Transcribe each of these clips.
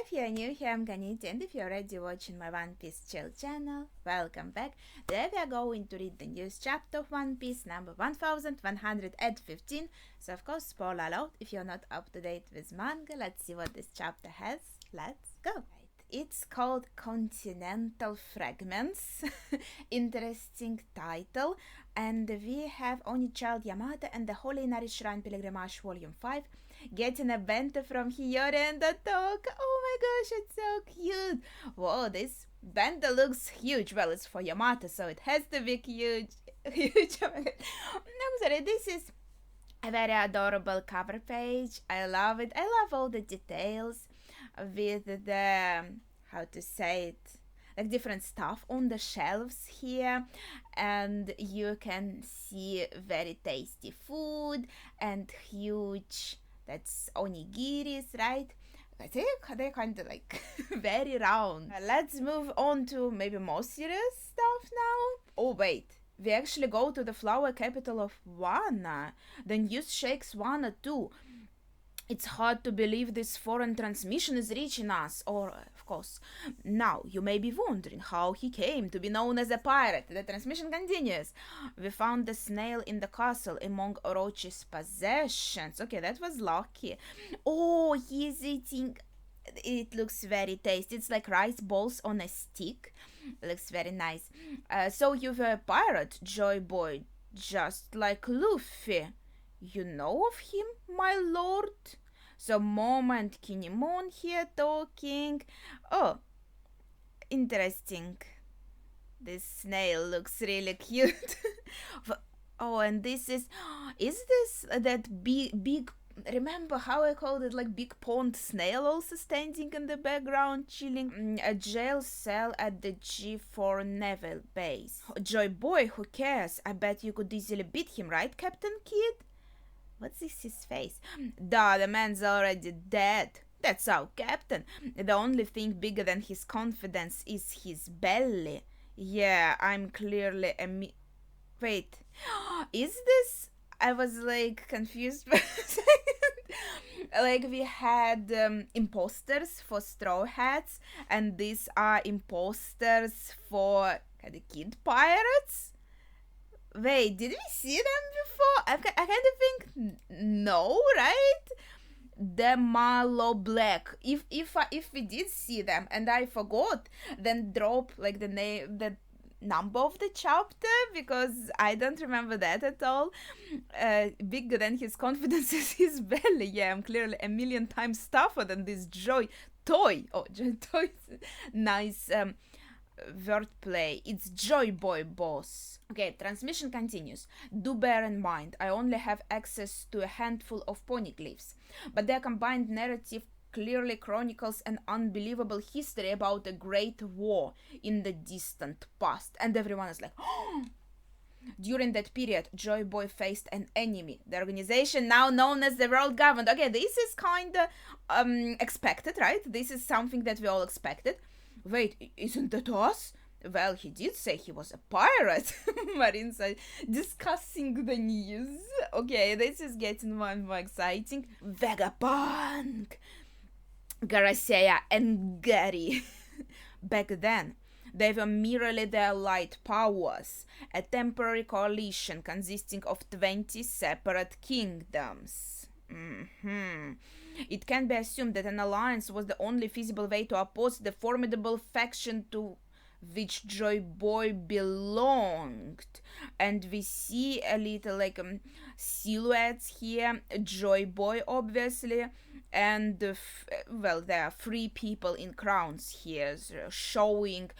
If you're new here, I'm Ganiti, and if you're already watching my One Piece Chill channel, welcome back. Today we are going to read the newest chapter of One Piece, number 1115. So, of course, spoiler alert if you're not up to date with manga. Let's see what this chapter has. Let's go. It's called Continental Fragments. Interesting title. And we have Onichild Yamada and the Holy Inari Shrine Pilgrimage Volume 5 getting a bento from Hiyori and Otoka. Oh my gosh, it's so cute. Whoa, this bento looks huge. Well, it's for Yamada, so it has to be huge. Huge. Oh my God. I'm sorry, this is a very adorable cover page. I love it. I love all the details with the, how to say it, like different stuff on the shelves here, and you can see very tasty food and huge, that's onigiris, right? I think they're kind of like very round. Let's move on to maybe more serious stuff now. Oh wait, we actually go to the flower capital of Wano. The news shakes Wano too. It's hard to believe this foreign transmission is reaching us, or, of course, now you may be wondering how he came to be known as a pirate. The transmission continues. We found the snail in the castle among Orochi's possessions. Okay, that was lucky. Oh, he's eating. It looks very tasty. It's like rice balls on a stick. It looks very nice. So you're a pirate, Joy Boy, just like Luffy. You know of him, my lord? So Mom and Kinemon here talking. Oh, interesting. This snail looks really cute. Oh, and this is this that big, remember how I called it, like big pond snail also standing in the background chilling? A jail cell at the G4 Naval base. Joy Boy, who cares? I bet you could easily beat him, right, Captain Kid? What's this, his face? Duh, the man's already dead. That's our captain. The only thing bigger than his confidence is his belly. Yeah, I'm clearly Wait, is this... I was like confused for a second. Like we had imposters for Straw Hats, and these are imposters for the Kid Pirates? Wait, did we see them before? I kind of think no, right? The Malo Black. If we did see them and I forgot, then drop like the name, the number of the chapter, because I don't remember that at all. Bigger than his confidence is his belly. Yeah, I'm clearly a million times tougher than this Joy Toy. Oh, Joy Toy. Nice wordplay. It's Joy Boy, boss. Okay, transmission continues. Do bear in mind, I only have access to a handful of poneglyphs, but their combined narrative clearly chronicles an unbelievable history about a great war in the distant past. And everyone is like, oh! During that period, Joy Boy faced an enemy, the organization now known as the World Government. Okay, this is kind of expected, right? This is something that we all expected. Wait, isn't that us? Well, he did say he was a pirate. Marines are discussing the news. Okay, this is getting more and more exciting. Vegapunk, Garaseya, and Gary. Back then, they were merely their light powers, a temporary coalition consisting of 20 separate kingdoms. It can be assumed that an alliance was the only feasible way to oppose the formidable faction to which Joy Boy belonged. And we see a little like silhouettes here. Joy Boy, obviously, and well, there are 3 people in crowns here showing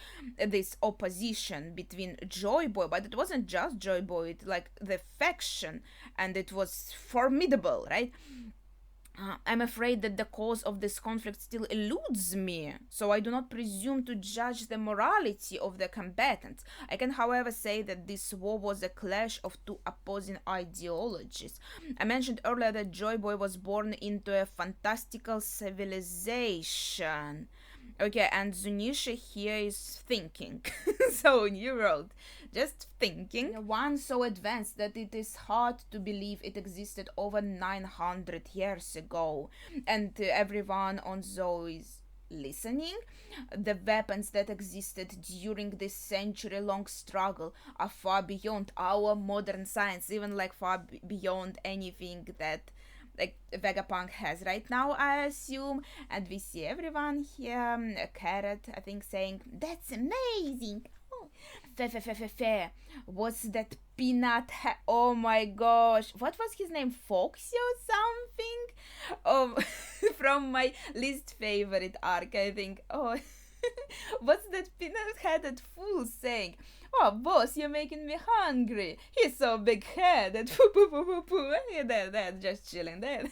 this opposition between Joy Boy, but it wasn't just Joy Boy, it like the faction, and it was formidable, right? I'm afraid that the cause of this conflict still eludes me, so I do not presume to judge the morality of the combatants. I can, however, say that this war was a clash of 2 opposing ideologies. I mentioned earlier that Joy Boy was born into a fantastical civilization. Okay, and Zunisha here is thinking. So, New World, just thinking. One so advanced that it is hard to believe it existed over 900 years ago. And everyone on Zoe is listening. The weapons that existed during this century-long struggle are far beyond our modern science, even like far beyond anything that like Vegapunk has right now, I assume. And we see everyone here, Carrot, I think, saying, "That's amazing." Oh. Fair. What's that peanut? Oh my gosh, what was his name? Foxy or something? Oh, from my least favorite arc, I think. Oh, what's that peanut-headed fool saying? "Oh, boss, you're making me hungry. He's so big-headed." They're just chilling there.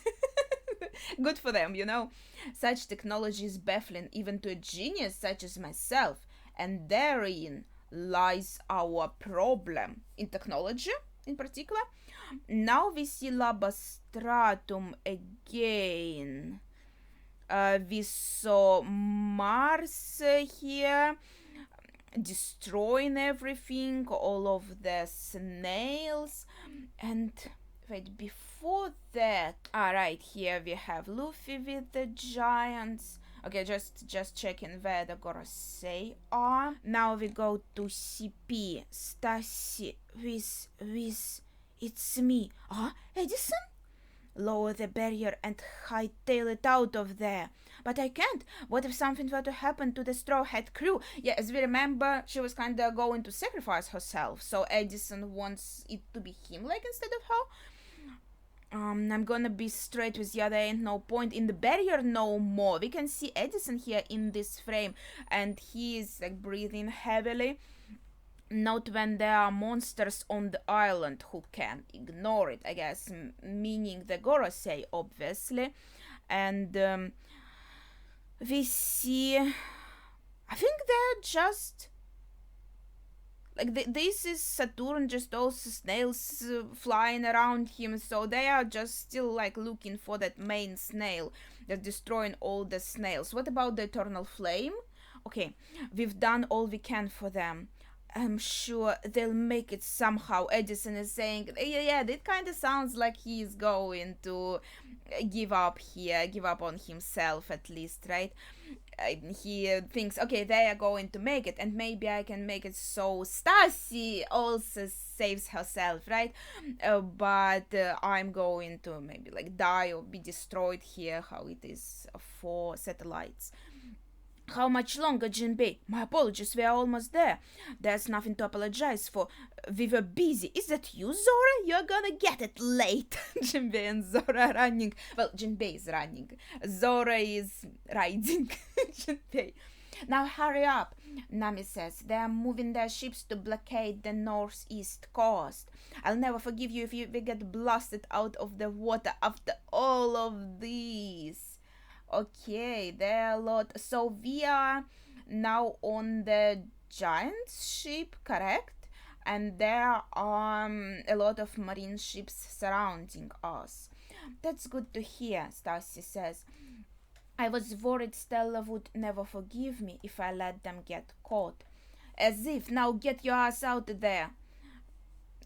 Good for them, you know. Such technology is baffling even to a genius such as myself, and therein lies our problem in technology, in particular. Now we see Labostratum again. We saw Mars here destroying everything, all of the snails, and wait, before that, right here we have Luffy with the giants. Okay, just checking where the Gorosei are. Now we go to CP. Stacy with it's me. Edison? Lower the barrier and hightail it out of there. But I can't. What if something were to happen to the Straw Hat crew? Yeah, as we remember, she was kinda going to sacrifice herself, so Edison wants it to be him, like, instead of her. I'm gonna be straight with you, there ain't no point in the barrier no more. We can see Edison here in this frame, and he is, like, breathing heavily. Not when there are monsters on the island who can ignore it, I guess, meaning the Gorosei, obviously. And we see, I think they're just like this is Saturn, just those snails flying around him, so they are just still like looking for that main snail that's destroying all the snails. What about the Eternal Flame? Okay, we've done all we can for them. I'm sure they'll make it somehow. Edison is saying, yeah, that kind of sounds like he's going to give up here, give up on himself at least, right? He thinks, okay, they are going to make it, and maybe I can make it so Stacy also saves herself, right? But I'm going to maybe like die or be destroyed here, how it is for satellites. How much longer, Jinbei? My apologies, we are almost there. There's nothing to apologize for. We were busy. Is that you, Zora? You're gonna get it late. Jinbei and Zora are running. Well, Jinbei is running. Zora is riding Jinbei. Now hurry up, Nami says. They are moving their ships to blockade the northeast coast. I'll never forgive you if we get blasted out of the water after all of these. Okay, there are a lot. So we are now on the giant ship, correct? And there are a lot of marine ships surrounding us. That's good to hear, Stacy says. I was worried Stella would never forgive me if I let them get caught. As if, now get your ass out there,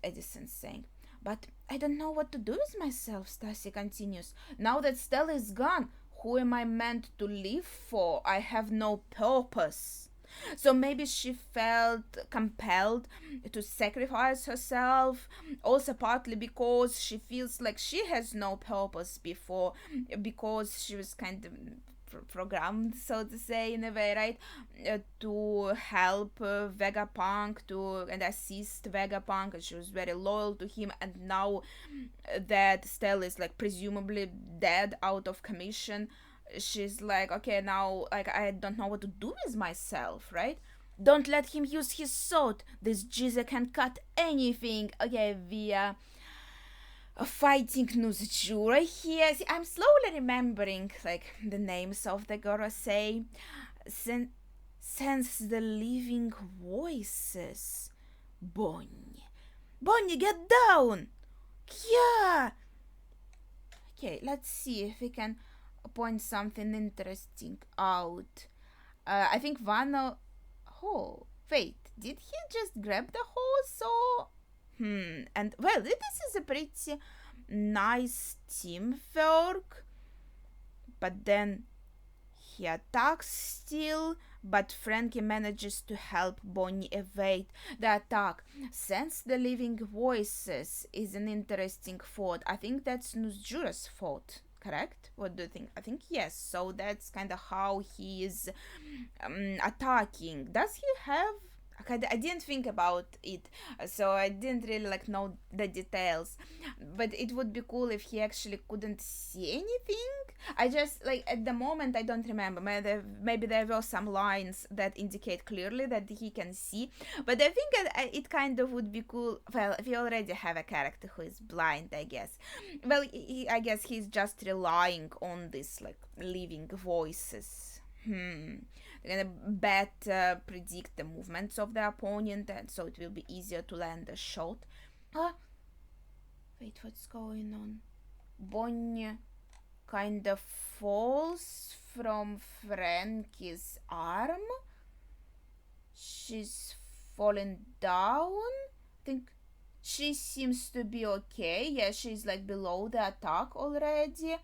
Edison's saying. But I don't know what to do with myself, Stacy continues. Now that Stella is gone, who am I meant to live for? I have no purpose. So maybe she felt compelled to sacrifice herself, also partly because she feels like she has no purpose because she was kind of programmed, so to say, in a way, right, to help Vegapunk and assist Vegapunk, and she was very loyal to him. And now that Stella is like presumably dead, out of commission, she's like, okay, now like I don't know what to do with myself, right? Don't let him use his sword. This Jiza can cut anything. Okay, via fighting Nuzjura here. See, I'm slowly remembering like the names of the Gorosei. Sense the living voices. Bonnie, get down! Yeah! Okay, let's see if we can point something interesting out. I think Vano... Oh, wait, did he just grab the horse or... And well, this is a pretty nice teamwork, but then he attacks still, but Frankie manages to help Bonnie evade the attack. Sense the living voices is an interesting thought. I think that's Nuzjura's thought, correct? What do you think? I think yes. So that's kind of how he is attacking. Does he have? I didn't think about it, so I didn't really like know the details. But it would be cool if he actually couldn't see anything. I just like at the moment I don't remember. Maybe there were some lines that indicate clearly that he can see. But I think it kind of would be cool. Well, we already have a character who is blind, I guess. Well, I guess he's just relying on this like living voices. They're gonna better predict the movements of the opponent, and so it will be easier to land a shot. Wait, what's going on? Bonnie kind of falls from Frankie's arm. She's fallen down. I think she seems to be okay. Yeah, she's like below the attack already.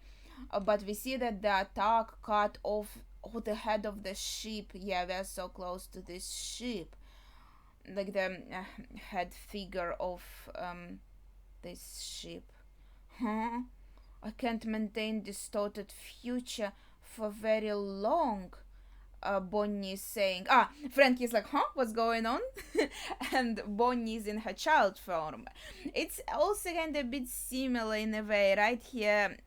But we see that the attack cut off the head of the ship. Yeah, we're so close to this ship. Like the head figure of this ship. I can't maintain distorted future for very long. Bonnie is saying, Frankie's like, what's going on? And Bonnie is in her child form. It's also kind of a bit similar in a way, right here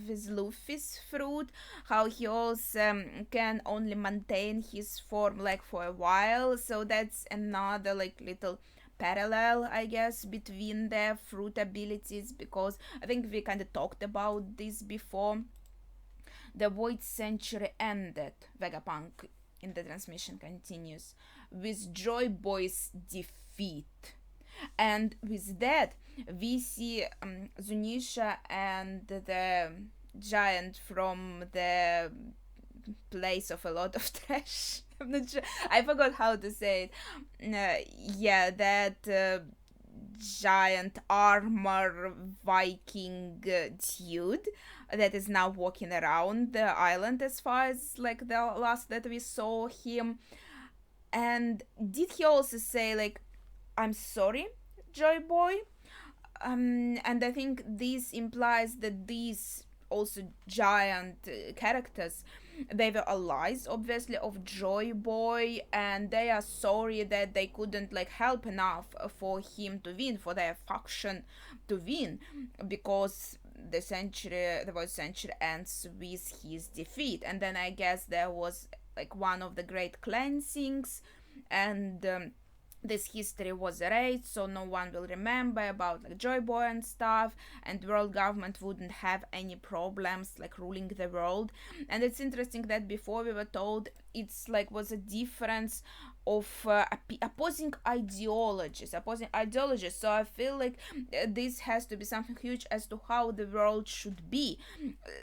with Luffy's fruit, how he also can only maintain his form like for a while. So that's another like little parallel, I guess, between their fruit abilities, because I think we kind of talked about this before. The Void Century ended, Vegapunk in the transmission continues, with Joy Boy's defeat. And with that, we see Zunisha and the giant from the place of a lot of trash. I'm not sure. I forgot how to say it. That giant armor Viking dude that is now walking around the island, as far as like the last that we saw him. And did he also say like, I'm sorry, Joy Boy? And I think this implies that these also giant characters, they were allies obviously of Joy Boy, and they are sorry that they couldn't like help enough for him to win, for their faction to win, because the Void Century ends with his defeat. And then I guess there was like one of the great cleansings, and this history was erased, so no one will remember about like Joy Boy and stuff, and world government wouldn't have any problems like ruling the world. And it's interesting that before we were told it's like was a difference of opposing ideologies. So I feel like this has to be something huge as to how the world should be.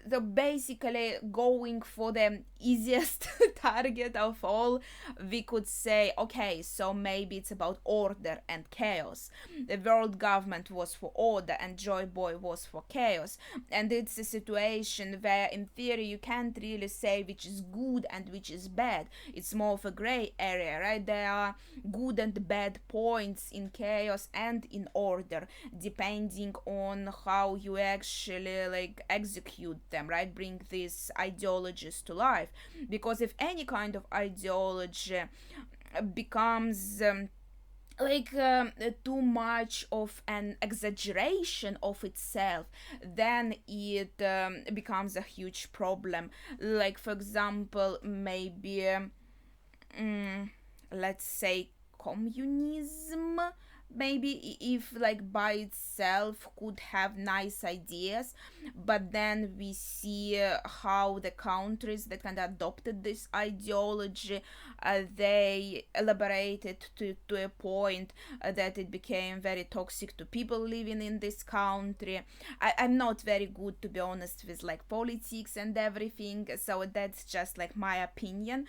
So basically going for the easiest target of all, we could say, okay, so maybe it's about order and chaos. The world government was for order and Joy Boy was for chaos, and it's a situation where in theory you can't really say which is good and which is bad. It's more of a gray area, right? There are good and bad points in chaos and in order, depending on how you actually like execute them, right? Bring these ideologies to life. Because if any kind of ideology becomes too much of an exaggeration of itself, then it becomes a huge problem. Like for example, maybe let's say communism, maybe if like by itself could have nice ideas, but then we see how the countries that kind of adopted this ideology, they elaborated to a point that it became very toxic to people living in this country. I'm not very good, to be honest, with like politics and everything, so that's just like my opinion,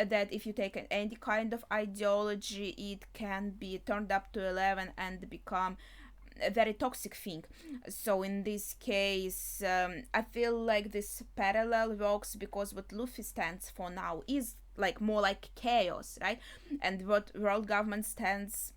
that if you take any kind of ideology, it can be turned up to 11 and become a very toxic thing. So in this case, I feel like this parallel works because what Luffy stands for now is like more like chaos, right? And what world government stands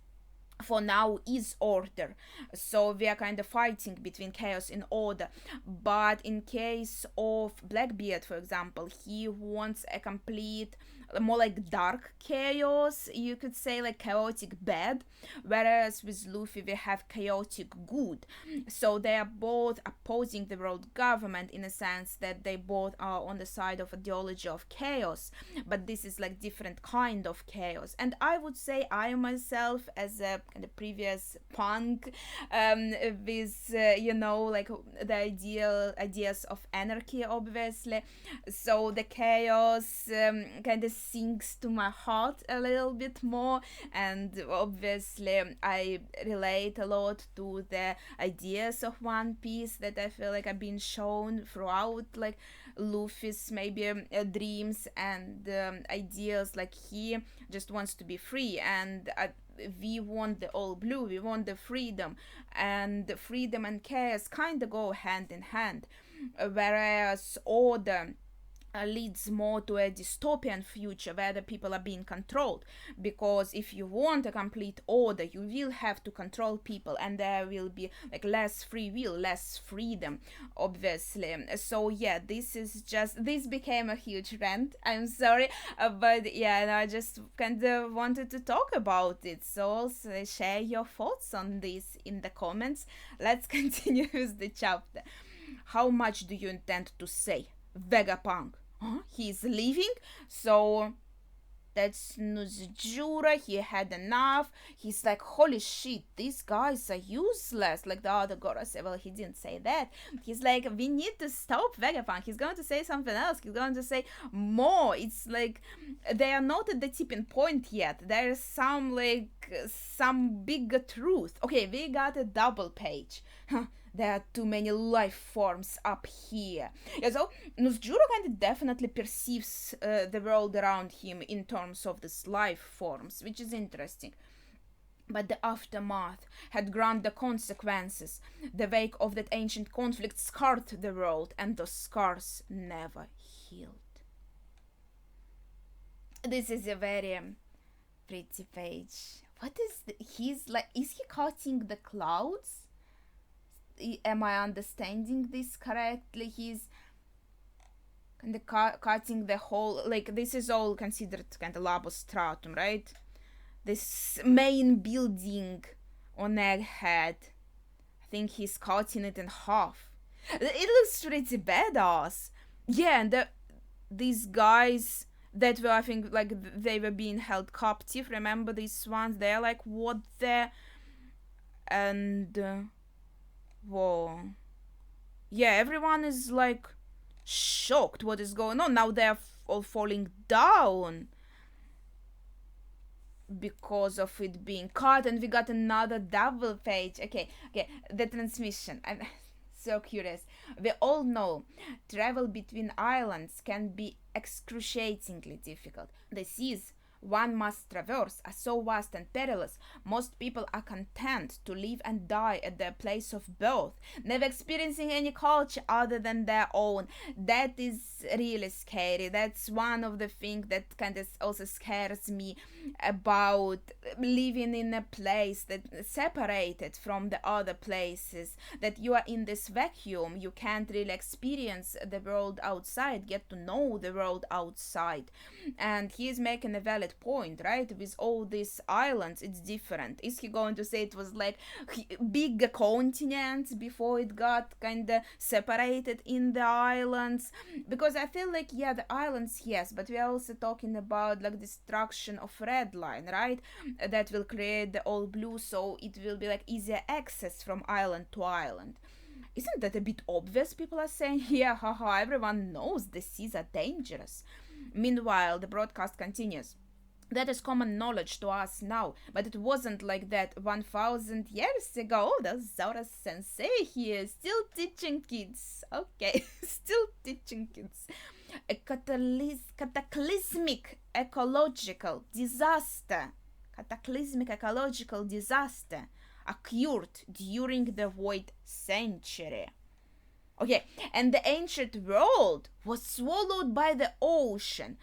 for now is order. So we are kind of fighting between chaos and order. But in case of Blackbeard, for example, he wants a complete, more like dark chaos, you could say, like chaotic bad, whereas with Luffy we have chaotic good. So they are both opposing the world government in a sense that they both are on the side of ideology of chaos, but this is like different kind of chaos. And I would say I myself, as a kind of previous punk, with like the ideas of anarchy, obviously, so the chaos kind of sinks to my heart a little bit more, and obviously I relate a lot to the ideas of One Piece that I feel like have been shown throughout, like Luffy's maybe dreams and ideas. Like he just wants to be free, and we want the all blue, we want the freedom, and freedom and chaos kind of go hand in hand, whereas order leads more to a dystopian future where the people are being controlled, because if you want a complete order you will have to control people, and there will be like less free will, less freedom, obviously. So yeah, this became a huge rant, I'm sorry, but yeah, no, I just kind of wanted to talk about it. So also share your thoughts on this in the comments. Let's continue with the chapter. How much do you intend to say, Vegapunk? Huh? He's leaving, so that's Nuzjura. He had enough. He's like, holy shit, these guys are useless. Like the other Goro said, well, he didn't say that. He's like, we need to stop Vegapunk. He's going to say something else. He's going to say more. It's like they are not at the tipping point yet. There's some bigger truth. Okay, we got a double page. There are too many life forms up here. Yeah, so Nuzjuro kind of definitely perceives the world around him in terms of these life forms, which is interesting. But the aftermath had ground the consequences. The wake of that ancient conflict scarred the world, and those scars never healed. This is a very pretty page. What is he's like? Is he cutting the clouds? Am I understanding this correctly? He's kind of cutting the whole, like this is all considered kind of Lago Stratum, right? This main building on Egghead. I think he's cutting it in half. It looks pretty badass. Yeah, and these guys that were, I think, like they were being held captive. Remember these ones? They're like, what the? And whoa. Yeah, everyone is like shocked what is going on. Now they're all falling down because of it being cut, and we got another double page. Okay, the transmission. I'm so curious. We all know travel between islands can be excruciatingly difficult. The seas one must traverse are so vast and perilous, most people are content to live and die at their place of birth, never experiencing any culture other than their own. That is really scary. That's one of the things that kind of also scares me about living in a place that separated from the other places, that you are in this vacuum. You can't really experience the world outside, get to know the world outside. And he is making a valid point, right? With all these islands, it's different. Is he going to say it was like big continents before it got kind of separated in the islands? Because I feel like, yeah, the islands, yes, but we are also talking about like destruction of Red Line, right? That will create the all blue, so it will be like easier access from island to island. Isn't that a bit obvious? People are saying, yeah, haha, everyone knows the seas are dangerous. Meanwhile, the broadcast continues. That is common knowledge to us now, but it wasn't like that 1,000 years ago. The Zora Sensei here, still teaching kids. Okay, still teaching kids. A cataclysmic ecological disaster. Cataclysmic ecological disaster occurred during the Void Century. Okay, and the ancient world was swallowed by the ocean.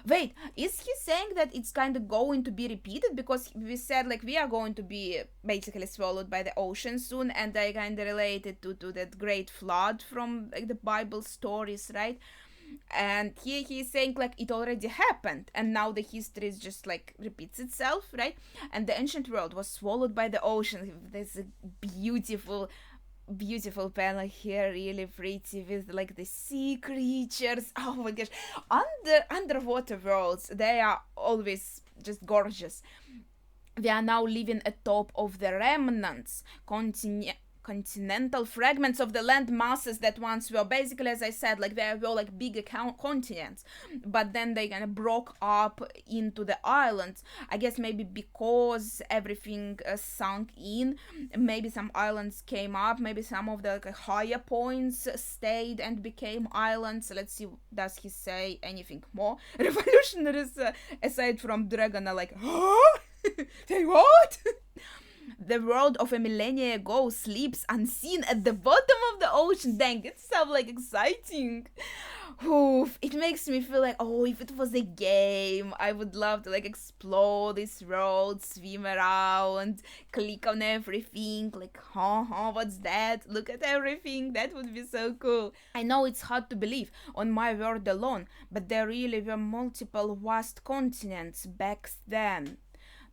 Wait, is he saying that it's kind of going to be repeated? Because we said like we are going to be basically swallowed by the ocean soon, and I kind of related to that great flood from like the Bible stories, right? And here he's saying like it already happened, and now the history is just like repeats itself, right? And the ancient world was swallowed by the ocean. There's a beautiful panel here, really pretty, with like the sea creatures. Oh my gosh, underwater worlds, they are always just gorgeous. We are now living atop of the remnants, continental fragments of the land masses that once were basically, as I said, like they were like big continents, but then they kind of broke up into the islands. I guess maybe because everything sunk in, maybe some islands came up, maybe some of the like, higher points stayed and became islands. Let's see, does he say anything more? Revolutionaries, aside from Dragon, are like, huh? Say what? The world of a millennia ago sleeps unseen at the bottom of the ocean. Dang, it sounds like exciting. Oof, it makes me feel like, oh, if it was a game, I would love to like explore this world, swim around, click on everything, like, what's that? Look at everything. That would be so cool. I know it's hard to believe on my word alone, but there really were multiple vast continents back then.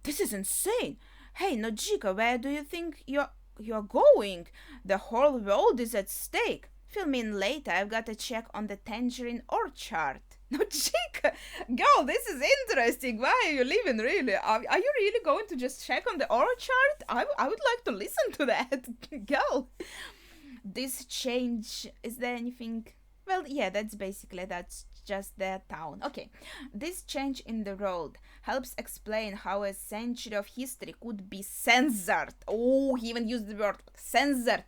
This is insane. Hey, Nojiko, where do you think you're going? The whole world is at stake. Fill me in later. I've got to check on the Tangerine Orchard. Nojiko, girl, this is interesting. Why are you leaving, really? Are you really going to just check on the orchard? I would like to listen to that, girl. This change, is there anything? Well, yeah, that's just their town. Okay, this change in the road helps explain how a century of history could be censored. Oh, he even used the word censored.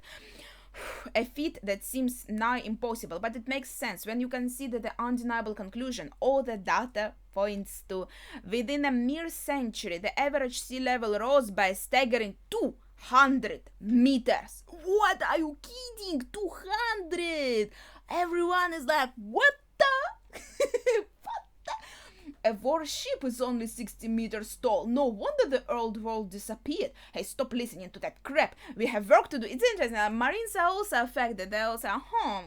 A feat that seems nigh impossible, but it makes sense when you consider the undeniable conclusion all the data points to. Within a mere century, the average sea level rose by a staggering 200 meters. What, are you kidding? 200! Everyone is like, what the? What the? A warship is only 60 meters tall. No wonder the old world disappeared. Hey, stop listening to that crap. We have work to do. It's interesting. Marines are also affected. They also,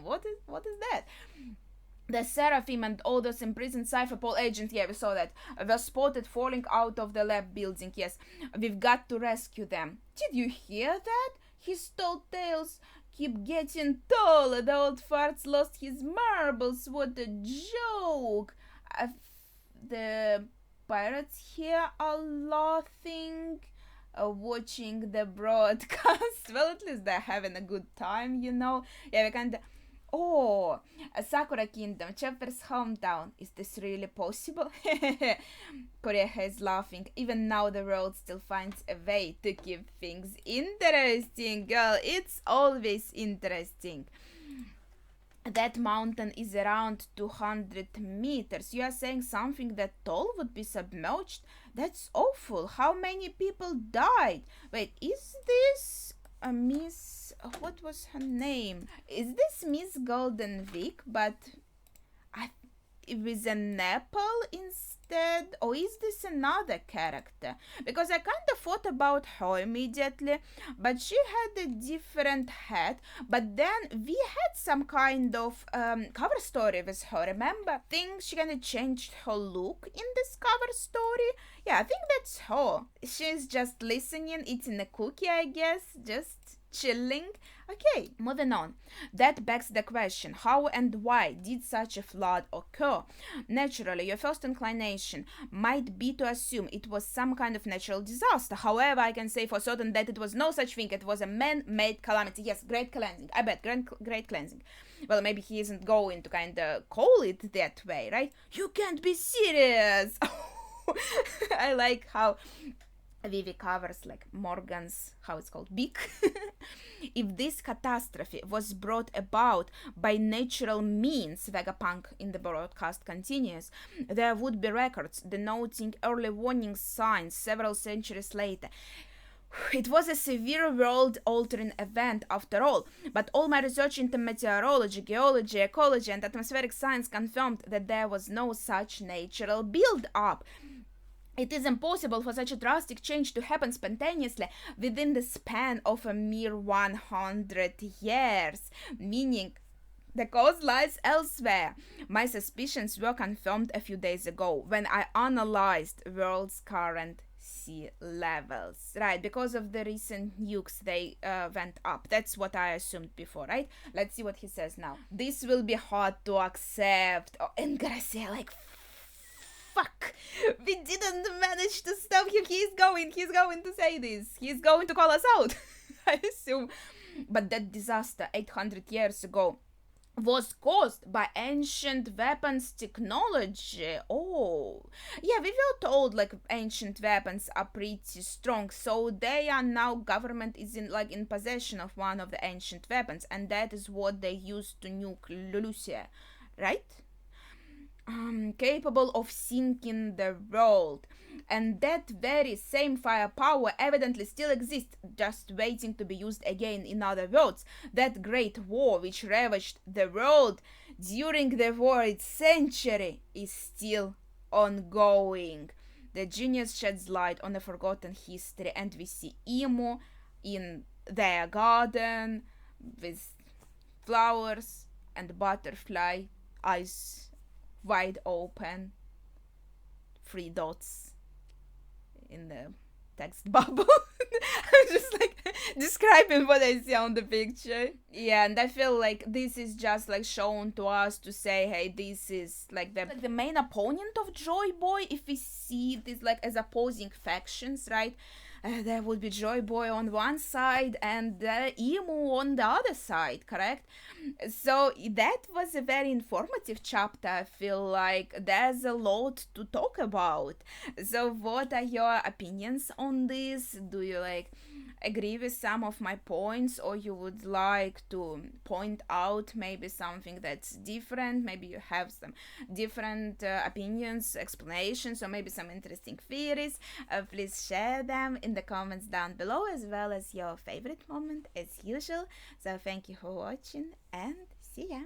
what is that? The Seraphim and all those imprisoned Cypherpol agents, yeah, we saw that, were spotted falling out of the lab building. Yes, we've got to rescue them. Did you hear that? His tall tales keep getting taller. The old fart's lost his marbles. What a joke. The pirates here are laughing, watching the broadcast. Well, at least they're having a good time, you know. Yeah, we kind of... Oh, Sakura Kingdom, Chopper's hometown. Is this really possible? Koreha is laughing. Even now the world still finds a way to keep things interesting, girl. It's always interesting. That mountain is around 200 meters. You are saying something that tall would be submerged? That's awful. How many people died? Wait, is this a Miss... What was her name? Is this Miss Golden Week, but with an apple instead? Or is this another character? Because I kind of thought about her immediately, but she had a different hat. But then we had some kind of cover story with her, remember? I think she kind of changed her look in this cover story. Yeah, I think that's her. She's just listening, eating a cookie, I guess, just chilling. Okay, moving on. That begs the question, how and why did such a flood occur? Naturally, your first inclination might be to assume it was some kind of natural disaster. However, I can say for certain that it was no such thing. It was a man-made calamity. Yes, great cleansing. I bet, great cleansing. Well, maybe he isn't going to kind of call it that way, right? You can't be serious. I like how Vivi covers like Morgan's, how it's called, beak. If this catastrophe was brought about by natural means, Vegapunk in the broadcast continues, there would be records denoting early warning signs several centuries later. It was a severe world-altering event after all, but all my research into meteorology, geology, ecology, and atmospheric science confirmed that there was no such natural build-up. It is impossible for such a drastic change to happen spontaneously within the span of a mere 100 years, meaning the cause lies elsewhere. My suspicions were confirmed a few days ago when I analyzed world's current sea levels. Right, because of the recent nukes, they went up. That's what I assumed before, right? Let's see what he says now. This will be hard to accept. Oh, and Garcia, like, fuck, we didn't manage to stop him. He's going to say this. He's going to call us out, I assume. But that disaster 800 years ago was caused by ancient weapons technology. Oh, yeah, we were told like ancient weapons are pretty strong, so they are now, government is in possession of one of the ancient weapons, and that is what they used to nuke Lucia, right? Capable of sinking the world. And that very same firepower evidently still exists, just waiting to be used again. In other words, that great war which ravaged the world during the world century is still ongoing. The genius sheds light on a forgotten history, and we see Imo in their garden with flowers and butterfly eyes wide open, 3 dots in the text bubble. I'm just like describing what I see on the picture. Yeah, and I feel like this is just like shown to us to say, hey, this is like the main opponent of Joy Boy. If we see this like as opposing factions, right? There would be Joy Boy on one side and Emu on the other side, correct? So that was a very informative chapter. I feel like there's a lot to talk about. So what are your opinions on this? Do you like agree with some of my points, or you would like to point out maybe something that's different? Maybe you have some different opinions, explanations, or maybe some interesting theories. Please share them in the comments down below, as well as your favorite moment as usual. So thank you for watching and see ya.